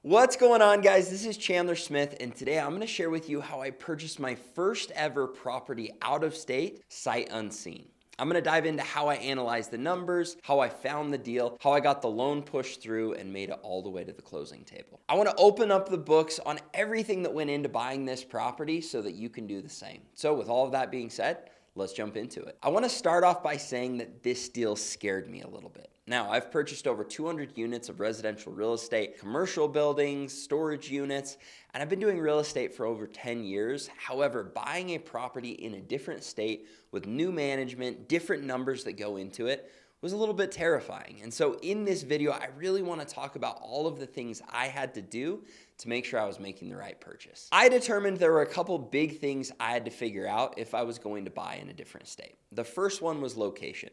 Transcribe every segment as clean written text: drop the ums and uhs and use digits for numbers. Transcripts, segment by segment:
What's going on, guys? This is Chandler Smith, and today I'm going to share with you how I purchased my first ever property out of state, sight unseen. I'm going to dive into how I analyzed the numbers, how I found the deal, how I got the loan pushed through and made it all the way to the closing table. I want to open up the books on everything that went into buying this property so that you can do the same. So with all of that being said, let's jump into it. I want to start off by saying that this deal scared me a little bit. Now, I've purchased over 200 units of residential real estate, commercial buildings, storage units, and I've been doing real estate for over 10 years. However, buying a property in a different state with new management, different numbers that go into it, was a little bit terrifying. And so in this video, I really want to talk about all of the things I had to do to make sure I was making the right purchase. I determined there were a couple big things I had to figure out if I was going to buy in a different state. The first one was location.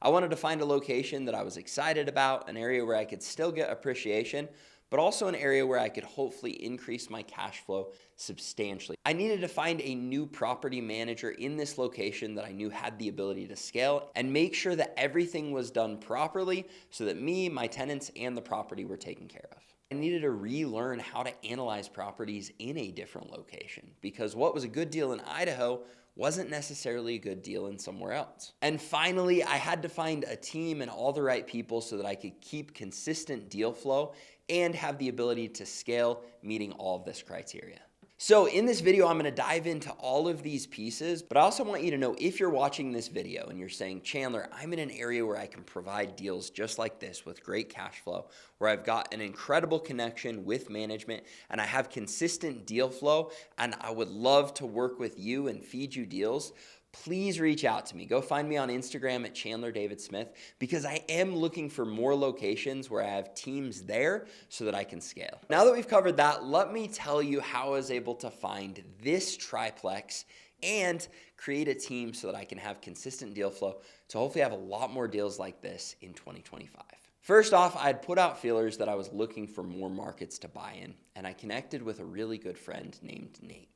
I wanted to find a location that I was excited about, an area where I could still get appreciation, but also an area where I could hopefully increase my cash flow substantially. I needed to find a new property manager in this location that I knew had the ability to scale and make sure that everything was done properly so that me, my tenants, and the property were taken care of. I needed to relearn how to analyze properties in a different location because what was a good deal in Idaho wasn't necessarily a good deal in somewhere else. And finally, I had to find a team and all the right people so that I could keep consistent deal flow and have the ability to scale meeting all of this criteria. So in this video, I'm going to dive into all of these pieces, but I also want you to know if you're watching this video and you're saying, Chandler, I'm in an area where I can provide deals just like this with great cash flow, where I've got an incredible connection with management and I have consistent deal flow and I would love to work with you and feed you deals. Please reach out to me. Go find me on Instagram at Chandler David Smith because I am looking for more locations where I have teams there so that I can scale. Now that we've covered that, let me tell you how I was able to find this triplex and create a team so that I can have consistent deal flow to hopefully have a lot more deals like this in 2025. First off, I had put out feelers that I was looking for more markets to buy in, and I connected with a really good friend named Nate.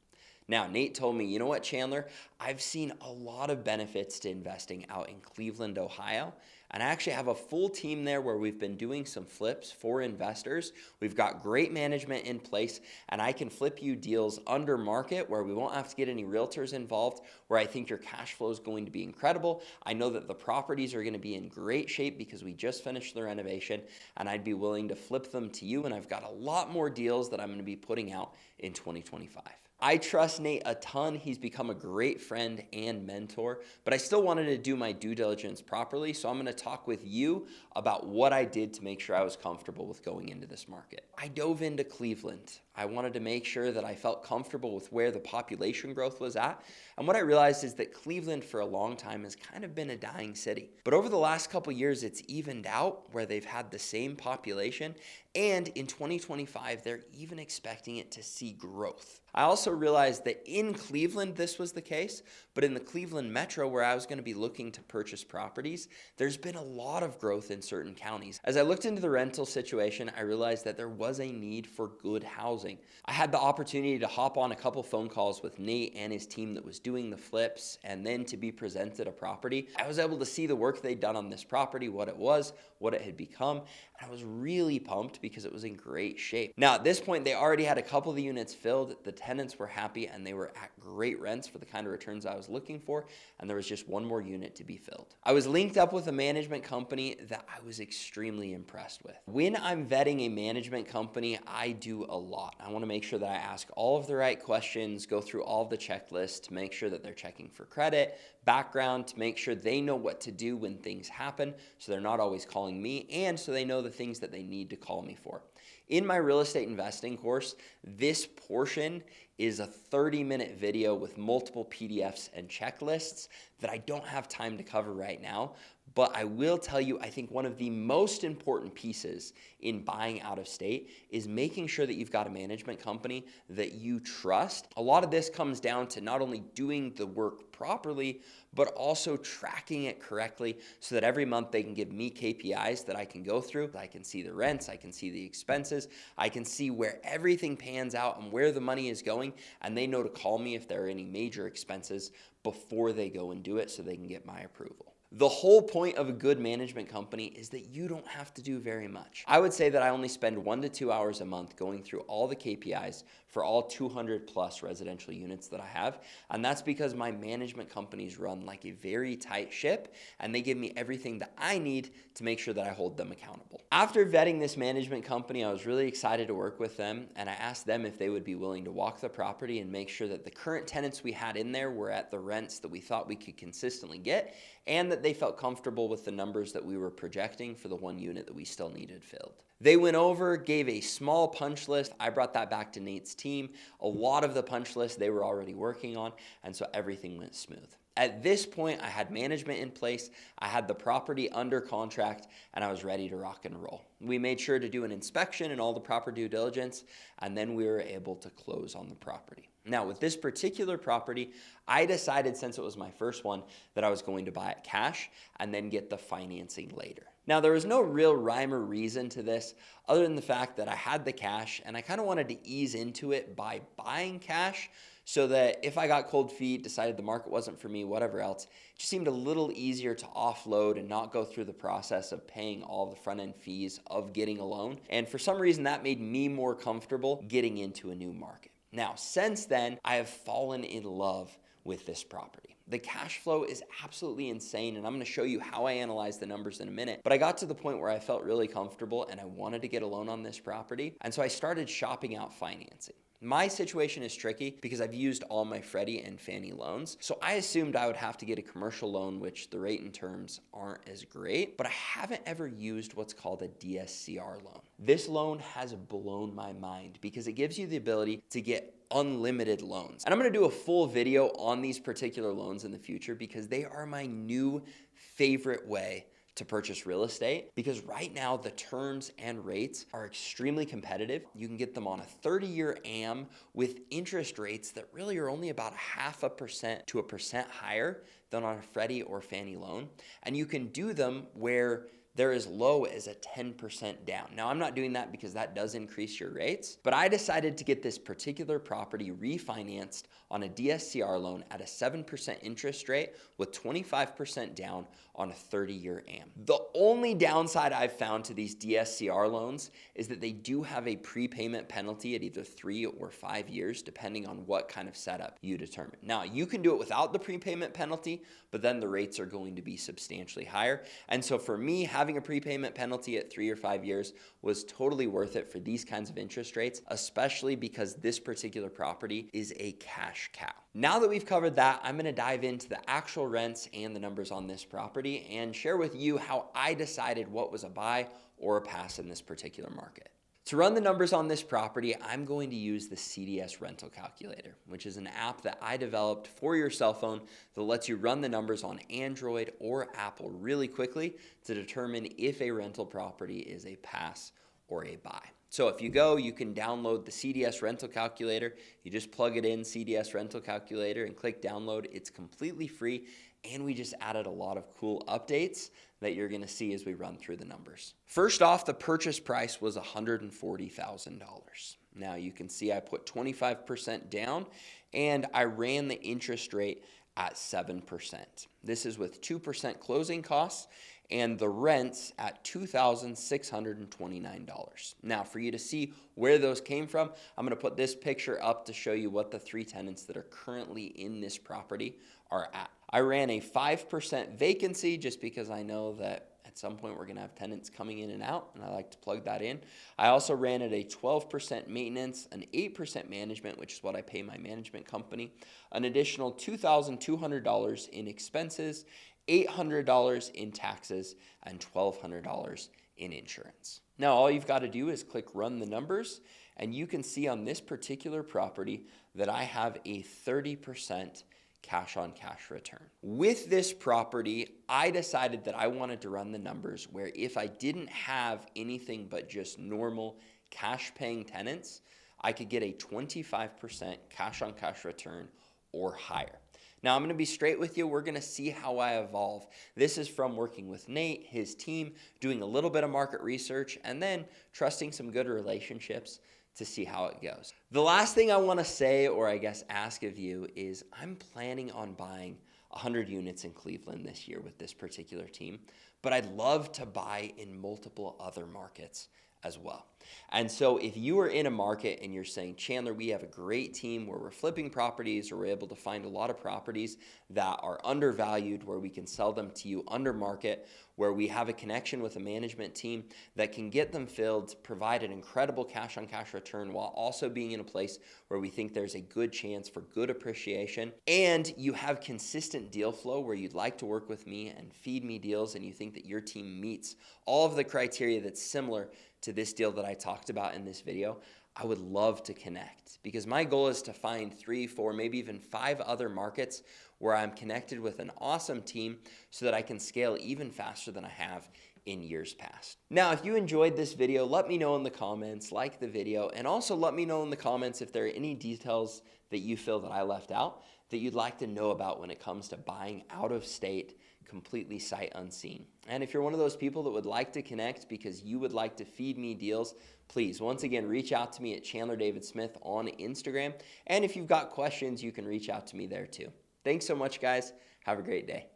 Now, Nate told me, you know what, Chandler? I've seen a lot of benefits to investing out in Cleveland, Ohio, and I actually have a full team there where we've been doing some flips for investors. We've got great management in place, and I can flip you deals under market where we won't have to get any realtors involved, where I think your cash flow is going to be incredible. I know that the properties are going to be in great shape because we just finished the renovation, and I'd be willing to flip them to you, and I've got a lot more deals that I'm going to be putting out in 2025. I trust Nate a ton. He's become a great friend and mentor, but I still wanted to do my due diligence properly, so I'm going to talk with you about what I did to make sure I was comfortable with going into this market. I dove into Cleveland. I wanted to make sure that I felt comfortable with where the population growth was at, and what I realized is that Cleveland for a long time has kind of been a dying city. But over the last couple years, it's evened out where they've had the same population, and in 2025, they're even expecting it to see growth. I also realized that in Cleveland, this was the case, but in the Cleveland metro where I was going to be looking to purchase properties, there's been a lot of growth in certain counties. As I looked into the rental situation, I realized that there was a need for good housing. I had the opportunity to hop on a couple phone calls with Nate and his team that was doing the flips and then to be presented a property. I was able to see the work they'd done on this property, what it was, what it had become, and I was really pumped because it was in great shape. Now, at this point, they already had a couple of the units filled. The tenants were happy and they were at great rents for the kind of returns I was looking for, and there was just one more unit to be filled. I was linked up with a management company that I was extremely impressed with. When I'm vetting a management company, I do a lot. I want to make sure that I ask all of the right questions, go through all of the checklists to make sure that they're checking for credit, background, to make sure they know what to do when things happen so they're not always calling me, and so they know the things that they need to call me for. In my real estate investing course, this portion is a 30-minute video with multiple PDFs and checklists that I don't have time to cover right now, but I will tell you, I think one of the most important pieces in buying out of state is making sure that you've got a management company that you trust. A lot of this comes down to not only doing the work properly, but also tracking it correctly so that every month they can give me KPIs that I can go through. I can see the rents, I can see the expenses, I can see where everything pans out and where the money is going, and they know to call me if there are any major expenses before they go and do it so they can get my approval. The whole point of a good management company is that you don't have to do very much. I would say that I only spend 1 to 2 hours a month going through all the KPIs for all 200 plus residential units that I have. And that's because my management companies run like a very tight ship and they give me everything that I need to make sure that I hold them accountable. After vetting this management company, I was really excited to work with them, and I asked them if they would be willing to walk the property and make sure that the current tenants we had in there were at the rents that we thought we could consistently get, and that they felt comfortable with the numbers that we were projecting for the one unit that we still needed filled. They went over, gave a small punch list. I brought that back to Nate's team. A lot of the punch list they were already working on, and so everything went smooth. At this point, I had management in place, I had the property under contract, and I was ready to rock and roll. We made sure to do an inspection and all the proper due diligence, and then we were able to close on the property. Now, with this particular property, I decided, since it was my first one, that I was going to buy it cash and then get the financing later. Now, there was no real rhyme or reason to this other than the fact that I had the cash and I kind of wanted to ease into it by buying cash, so that if I got cold feet, decided the market wasn't for me, whatever else, it just seemed a little easier to offload and not go through the process of paying all the front end fees of getting a loan. And for some reason, that made me more comfortable getting into a new market. Now, since then, I have fallen in love with this property. The cash flow is absolutely insane, and I'm going to show you how I analyze the numbers in a minute. But I got to the point where I felt really comfortable and I wanted to get a loan on this property, and so I started shopping out financing. My situation is tricky because I've used all my Freddie and Fannie loans, so I assumed I would have to get a commercial loan, which the rate and terms aren't as great, but I haven't ever used what's called a DSCR loan. This loan has blown my mind because it gives you the ability to get unlimited loans. And I'm going to do a full video on these particular loans in the future because they are my new favorite way to purchase real estate, because right now the terms and rates are extremely competitive. You can get them on a 30-year AM with interest rates that really are only about 0.5% to 1% higher than on a Freddie or Fannie loan. And you can do them where they're as low as a 10% down. Now, I'm not doing that because that does increase your rates, but I decided to get this particular property refinanced on a DSCR loan at a 7% interest rate with 25% down on a 30-year AM. The only downside I've found to these DSCR loans is that they do have a prepayment penalty at either 3 or 5 years, depending on what kind of setup you determine. Now, you can do it without the prepayment penalty, but then the rates are going to be substantially higher. And so for me, having a prepayment penalty at 3 or 5 years was totally worth it for these kinds of interest rates, especially because this particular property is a cash cow. Now that we've covered that, I'm going to dive into the actual rents and the numbers on this property and share with you how I decided what was a buy or a pass in this particular market. To run the numbers on this property, I'm going to use the CDS rental calculator, which is an app that I developed for your cell phone that lets you run the numbers on Android or Apple really quickly to determine if a rental property is a pass or a buy. So if you go, you can download the CDS rental calculator. You just plug it in, CDS rental calculator, and click download. It's completely free, and we just added a lot of cool updates that you're going to see as we run through the numbers. First off, the purchase price was $140,000. Now you can see I put 25% down, and I ran the interest rate at 7%. This is with 2% closing costs and the rents at $2,629. Now, for you to see where those came from, I'm going to put this picture up to show you what the 3 tenants that are currently in this property are at. I ran a 5% vacancy just because I know that at some point we're going to have tenants coming in and out, and I like to plug that in. I also ran at a 12% maintenance, an 8% management, which is what I pay my management company, an additional $2,200 in expenses, $800 in taxes, and $1,200 in insurance. Now, all you've got to do is click run the numbers, and you can see on this particular property that I have a 30% cash on cash return. With this property, I decided that I wanted to run the numbers where if I didn't have anything but just normal cash paying tenants, I could get a 25% cash on cash return or higher. Now, I'm going to be straight with you. We're going to see how I evolve. This is from working with Nate, his team, doing a little bit of market research, and then trusting some good relationships to see how it goes. The last thing I want to say, or I guess ask of you, is I'm planning on buying 100 units in Cleveland this year with this particular team, but I'd love to buy in multiple other markets as well. And so if you are in a market and you're saying, Chandler, we have a great team where we're flipping properties, or we're able to find a lot of properties that are undervalued, where we can sell them to you under market, where we have a connection with a management team that can get them filled, provide an incredible cash on cash return while also being in a place where we think there's a good chance for good appreciation, and you have consistent deal flow where you'd like to work with me and feed me deals, and you think that your team meets all of the criteria that's similar to this deal that I talked about in this video, I would love to connect, because my goal is to find 3, 4, maybe even 5 other markets where I'm connected with an awesome team so that I can scale even faster than I have in years past. Now, if you enjoyed this video, let me know in the comments, like the video, and also let me know in the comments if there are any details that you feel that I left out that you'd like to know about when it comes to buying out of state, completely sight unseen. And if you're one of those people that would like to connect because you would like to feed me deals, please, once again, reach out to me at Chandler David Smith on Instagram. And if you've got questions, you can reach out to me there too. Thanks so much, guys. Have a great day.